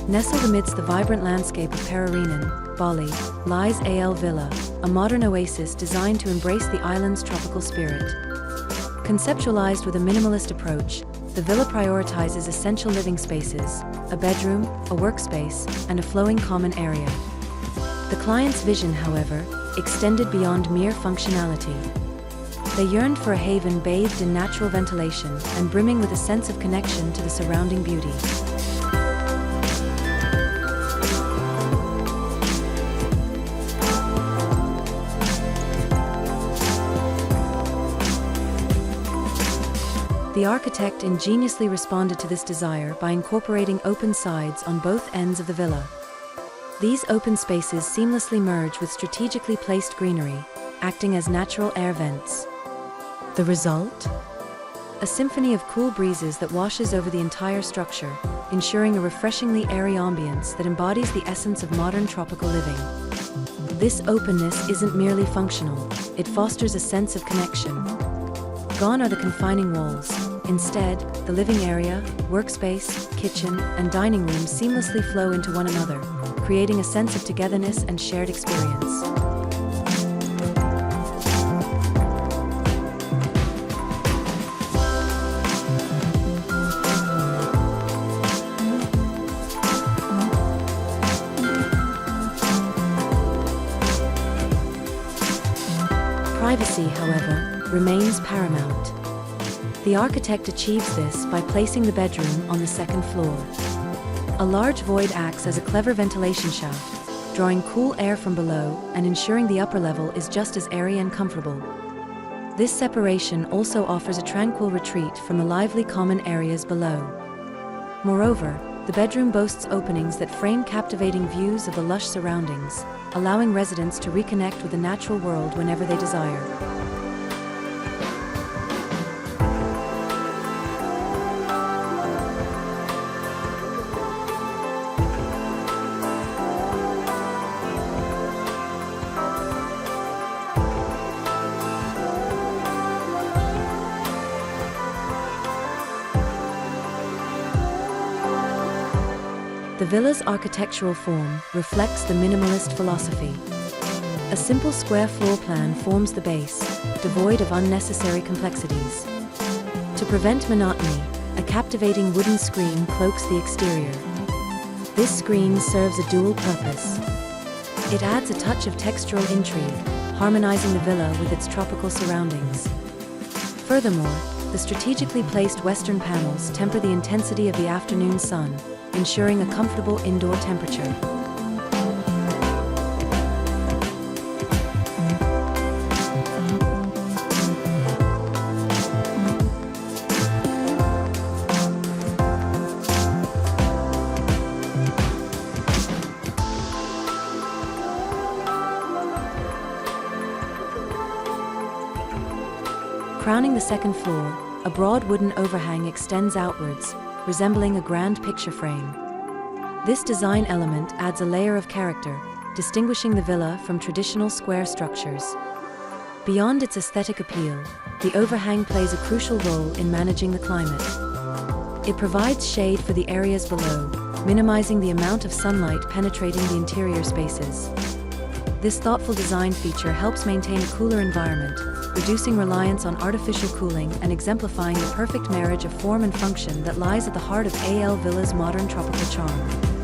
Nestled amidst the vibrant landscape of Pererenan, Bali, lies AL Villa, a modern oasis designed to embrace the island's tropical spirit. Conceptualized with a minimalist approach, the villa prioritizes essential living spaces, a bedroom, a workspace, and a flowing common area. The client's vision, however, extended beyond mere functionality. They yearned for a haven bathed in natural ventilation and brimming with a sense of connection to the surrounding beauty. The architect ingeniously responded to this desire by incorporating open sides on both ends of the villa. These open spaces seamlessly merge with strategically placed greenery, acting as natural air vents. The result? A symphony of cool breezes that washes over the entire structure, ensuring a refreshingly airy ambience that embodies the essence of modern tropical living. This openness isn't merely functional, it fosters a sense of connection. Gone are the confining walls. Instead, the living area, workspace, kitchen, and dining room seamlessly flow into one another, creating a sense of togetherness and shared experience. Privacy, however, remains paramount. The architect achieves this by placing the bedroom on the second floor. A large void acts as a clever ventilation shaft, drawing cool air from below and ensuring the upper level is just as airy and comfortable. This separation also offers a tranquil retreat from the lively common areas below. Moreover, the bedroom boasts openings that frame captivating views of the lush surroundings, allowing residents to reconnect with the natural world whenever they desire. The villa's architectural form reflects the minimalist philosophy. A simple square floor plan forms the base, devoid of unnecessary complexities. To prevent monotony, a captivating wooden screen cloaks the exterior. This screen serves a dual purpose. It adds a touch of textural intrigue, harmonizing the villa with its tropical surroundings. Furthermore, the strategically placed western panels temper the intensity of the afternoon sun, ensuring a comfortable indoor temperature. Crowning the second floor, a broad wooden overhang extends outwards, resembling a grand picture frame. This design element adds a layer of character, distinguishing the villa from traditional square structures. Beyond its aesthetic appeal, the overhang plays a crucial role in managing the climate. It provides shade for the areas below, minimizing the amount of sunlight penetrating the interior spaces. This thoughtful design feature helps maintain a cooler environment, reducing reliance on artificial cooling and exemplifying the perfect marriage of form and function that lies at the heart of AL Villa's modern tropical charm.